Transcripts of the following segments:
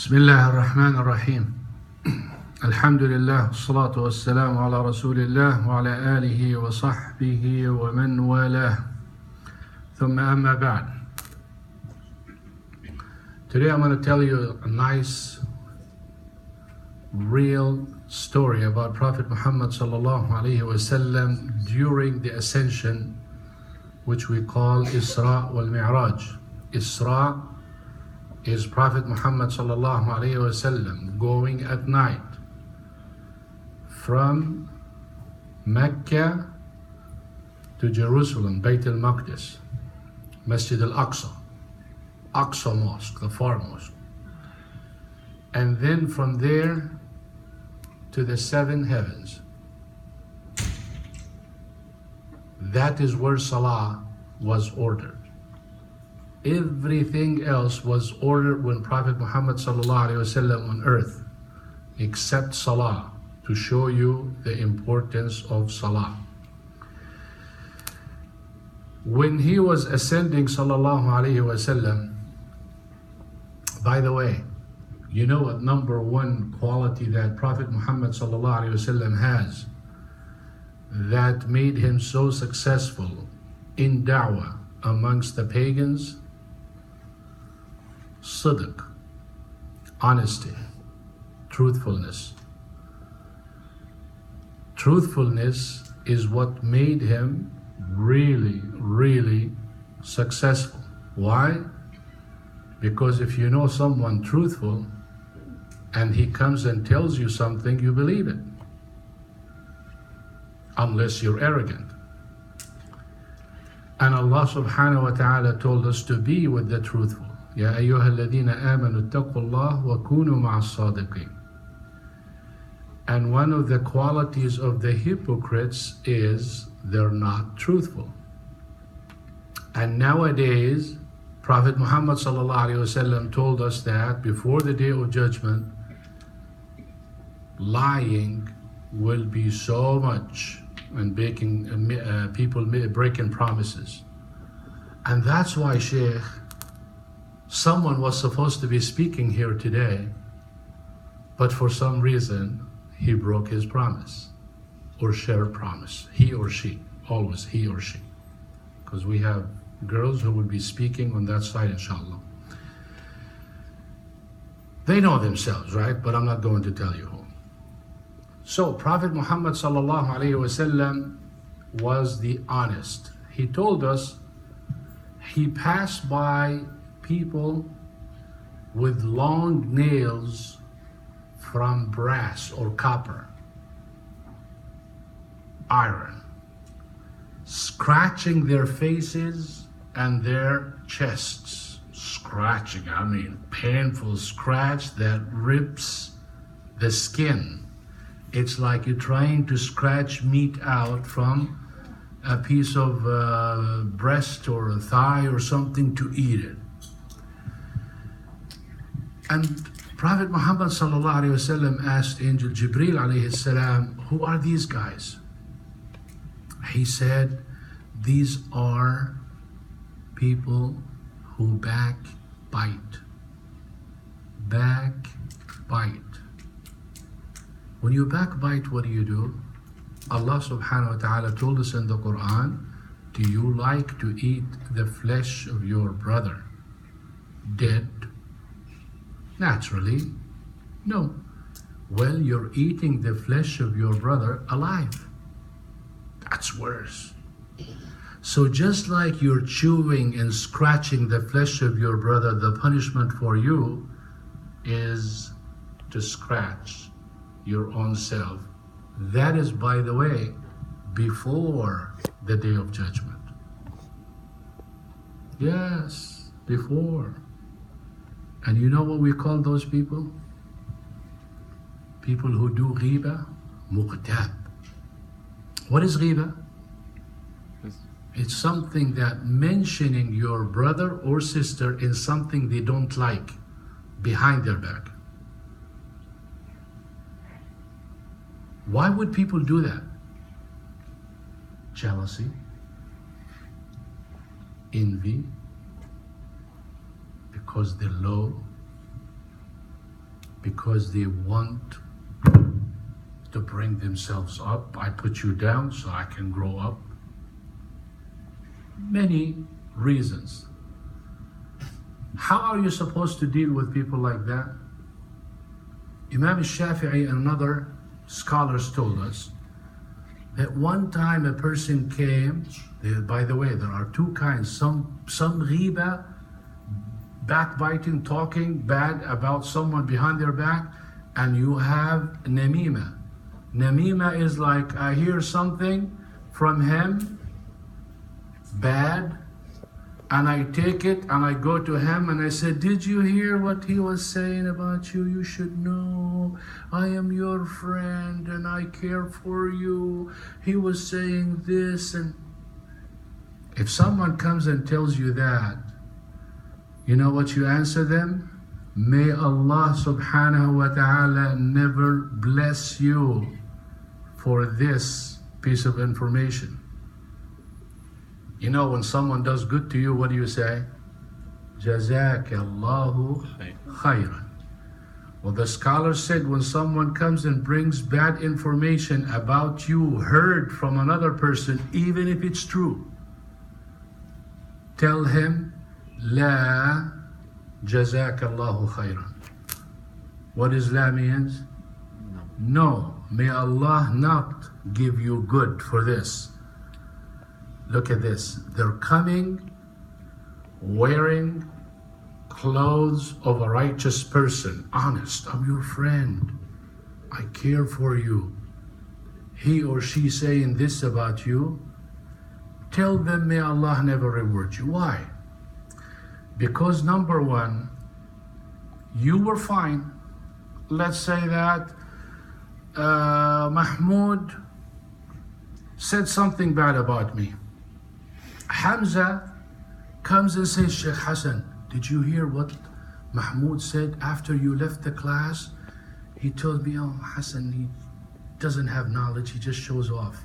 بسم الله الرحمن الرحيم الحمد لله والصلاة والسلام على رسول الله وعلى آله وصحبه ومن والاه ثم أما بعد. Today I'm going to tell you a nice real story about Prophet Muhammad sallallahu alaihi wasallam during the ascension, which we call Isra wal Mi'raj. Isra is Prophet Muhammad sallallahu alaihi wasallam going at night from Mecca to Jerusalem, Bayt al-Maqdis, Masjid al-Aqsa, Aqsa Mosque, the foremost, and then from there to the seven heavens. That is where Salah was ordered. Everything else was ordered when Prophet Muhammad sallallahu alaihi wasallam on earth, except Salah, to show you the importance of Salah. When he was ascending sallallahu alaihi wasallam, by the way, you know what number one quality that Prophet Muhammad sallallahu alaihi wasallam has that made him so successful in da'wah amongst the pagans? Sidq, honesty, truthfulness. Truthfulness is what made him really successful. Why? Because if you know someone truthful and he comes and tells you something, you believe it. Unless you're arrogant. And Allah subhanahu wa ta'ala told us to be with the truthful. Ya ayyuha alladhina amanu attaqullah wa kunu ma'as sadiqin. And one of the qualities of the hypocrites is they're not truthful. And nowadays, Prophet Muhammad sallallahu alaihi wasallam told us that before the day of judgment, lying will be so much and people breaking promises. And that's why, Sheikh, someone was supposed to be speaking here today, but for some reason he broke his promise or shared promise. He or she, always he or she, because we have girls who will be speaking on that side, inshallah. They know themselves, right? But I'm not going to tell you who. So Prophet Muhammad sallallahu alaihi wasallam was the honest. He told us he passed by people with long nails from brass or copper, iron, scratching their faces and their chests. Scratching, I mean painful scratch that rips the skin. It's like you're trying to scratch meat out from a piece of breast or a thigh or something to eat it. And Prophet Muhammad sallallahu alaihi wasallam asked Angel Jibreel alayhi salam, who are these guys? He said, these are people who backbite. Backbite. When you backbite, what do? Allah subhanahu wa ta'ala told us in the Quran, do you like to eat the flesh of your brother dead? Naturally, no. Well, you're eating the flesh of your brother alive. That's worse. So just like you're chewing and scratching the flesh of your brother, the punishment for you is to scratch your own self. That is, by the way, before the day of judgment. Yes, before. And you know what we call those people? People who do ghiba, muqtab. What is ghiba? It's something that mentioning your brother or sister in something they don't like behind their back. Why would people do that? Jealousy, envy, because they're low, because they want to bring themselves up. I put you down so I can grow up. Many reasons. How are you supposed to deal with people like that? Imam Shafi'i and other scholars told us that one time a person came, by the way, there are two kinds, some ghiba, backbiting, talking bad about someone behind their back, and you have namima. Namima is like, I hear something from him bad, and I take it and I go to him and I say, did you hear what he was saying about you? You should know I am your friend and I care for you. He was saying this. And if someone comes and tells you that, you know what you answer them? May Allah subhanahu wa ta'ala never bless you for this piece of information. You know, when someone does good to you, what do you say? Jazakallahu khayran. Well, the scholar said when someone comes and brings bad information about you, heard from another person, even if it's true, tell him, La jazakallahu khayran. What does la means? No. May Allah not give you good for this. Look at this. They're coming wearing clothes of a righteous person. Honest. I'm your friend. I care for you. He or she saying this about you. Tell them, may Allah never reward you. Why? Because number one, you were fine. Let's say that Mahmoud said something bad about me. Hamza comes and says, Sheikh Hasan, did you hear what Mahmoud said after you left the class? He told me, oh, Hasan, he doesn't have knowledge, he just shows off.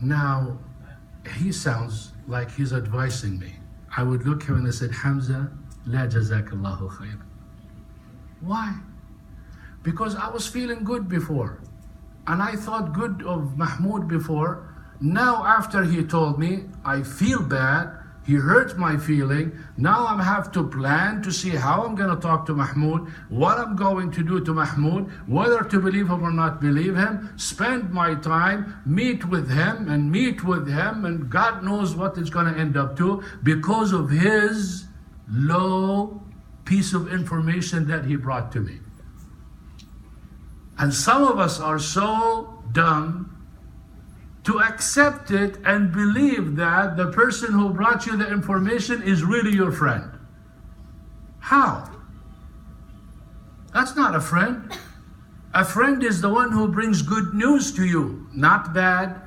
Now, he sounds like he's advising me. I would look at him and I said, Hamza, la jazakallahu khair. Why? Because I was feeling good before. And I thought good of Mahmoud before. Now after he told me, I feel bad, he hurt my feeling. Now I have to plan to see how I'm going to talk to Mahmoud, what I'm going to do to Mahmoud, whether to believe him or not believe him, spend my time, meet with him, and God knows what it's going to end up to because of his low piece of information that he brought to me. And some of us are so dumb to accept it and believe that the person who brought you the information is really your friend. How? That's not a friend. A friend is the one who brings good news to you, not bad.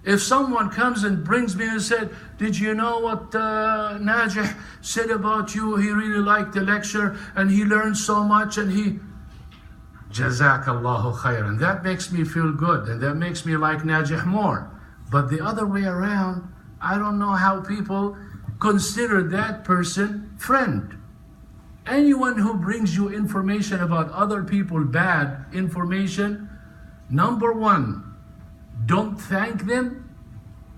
If someone comes and brings me and said, did you know what Najih said about you? He really liked the lecture and he learned so much and he... Jazakallahu khairan. That makes me feel good and that makes me like Najih more. But the other way around, I don't know how people consider that person friend. Anyone who brings you information about other people, bad information, number one, don't thank them.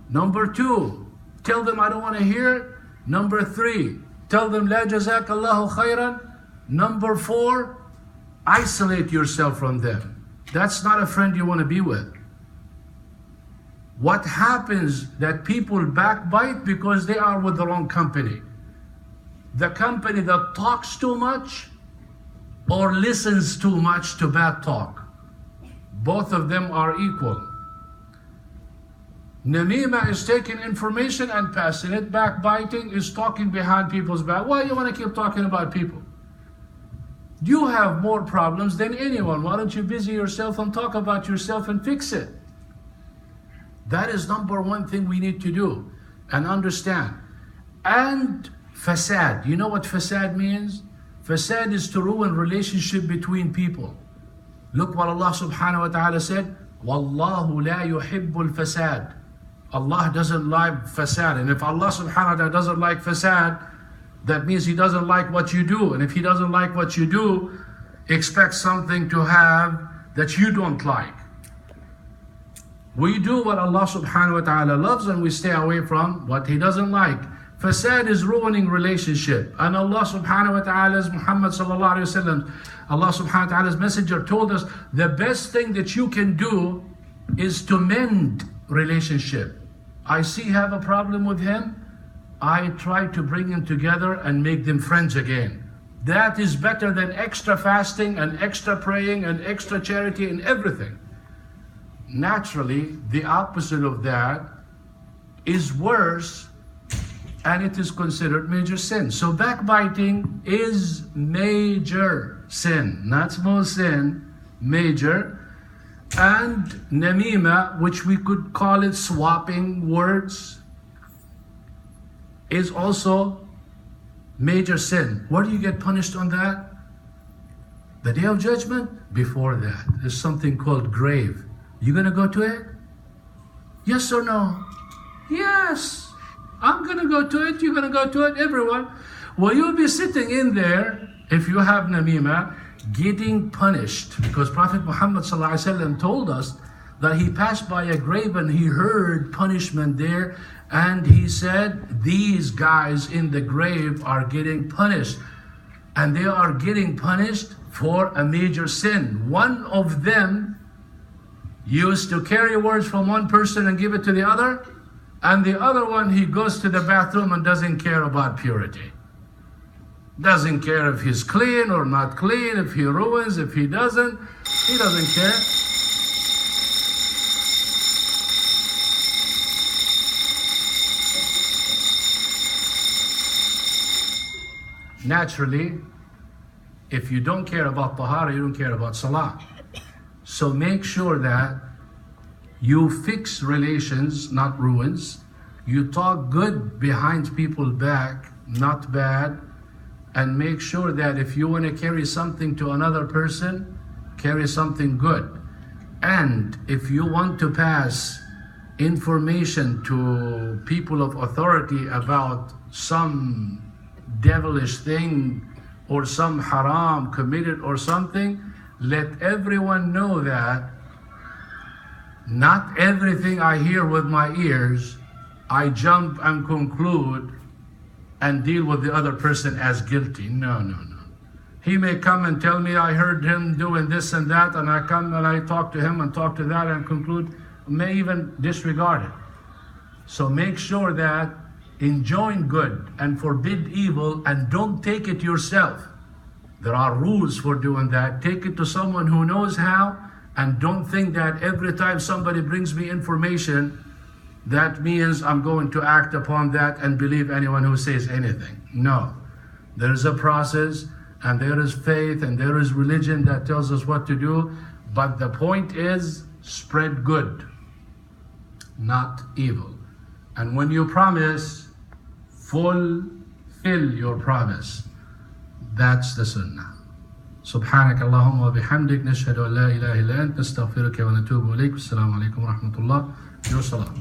Number two, tell them I don't want to hear it. Number three, tell them la jazakallahu khairan. Number four, isolate yourself from them. That's not a friend you want to be with. What happens that people backbite because they are with the wrong company. The company that talks too much or listens too much to bad talk. Both of them are equal. Namima is taking information and passing it. Backbiting is talking behind people's back. Why do you want to keep talking about people? You have more problems than anyone. Why don't you busy yourself and talk about yourself and fix it? That is number one thing we need to do and understand. And fasad. You know what fasad means? Fasad is to ruin relationship between people. Look what Allah subhanahu wa ta'ala said. Wallahu la yuhibbul fasad. Allah doesn't like fasad. And if Allah subhanahu wa ta'ala doesn't like fasad, That means he doesn't like what you do. And if he doesn't like what you do, expect something to have that you don't like. We do what Allah subhanahu wa ta'ala loves, and we stay away from what he doesn't like. Fasad is ruining relationship. And Allah subhanahu wa ta'ala's Muhammad sallallahu alayhi wa sallam, Allah subhanahu wa ta'ala's messenger told us the best thing that you can do is to mend relationship. I see you have a problem with him, I try to bring them together and make them friends again. That is better than extra fasting and extra praying and extra charity and everything. Naturally, the opposite of that is worse, and it is considered major sin. So backbiting is major sin, not small sin, major. And namima, which we could call it swapping words, is also major sin. Where do you get punished on that? The day of judgment? Before that, there's something called grave. You gonna go to it? Yes or no? Yes, I'm gonna go to it, you're gonna go to it, everyone. Well, you'll be sitting in there, if you have namima, getting punished. Because Prophet Muhammad ﷺ told us that he passed by a grave and he heard punishment there, and he said, these guys in the grave are getting punished, and they are getting punished for a major sin. One of them used to carry words from one person and give it to the other, and the other one, he goes to the bathroom and doesn't care about purity. Doesn't care if he's clean or not clean, if he ruins, if he doesn't care. Naturally, if you don't care about tahara, you don't care about salah. So make sure that you fix relations, not ruins. You talk good behind people's back, not bad. And make sure that if you want to carry something to another person, carry something good. And if you want to pass information to people of authority about some devilish thing or some haram committed or something, let everyone know that not everything I hear with my ears, I jump and conclude and deal with the other person as guilty. No. He may come and tell me I heard him doing this and that, and I come and I talk to him and talk to that and conclude, may even disregard it. So make sure that enjoin good and forbid evil, and don't take it yourself. There are rules for doing that. Take it to someone who knows how, and don't think that every time somebody brings me information, that means I'm going to act upon that and believe anyone who says anything. No. There is a process, and there is faith, and there is religion that tells us what to do. But the point is, spread good, not evil. And when you promise, fulfill your promise. That's the Sunnah. سبحانك اللهم وبحمدك نشهد أن لا إله إلا أنت نستغفرك ونتوب إليك. السلام عليكم ورحمة الله. Your salam.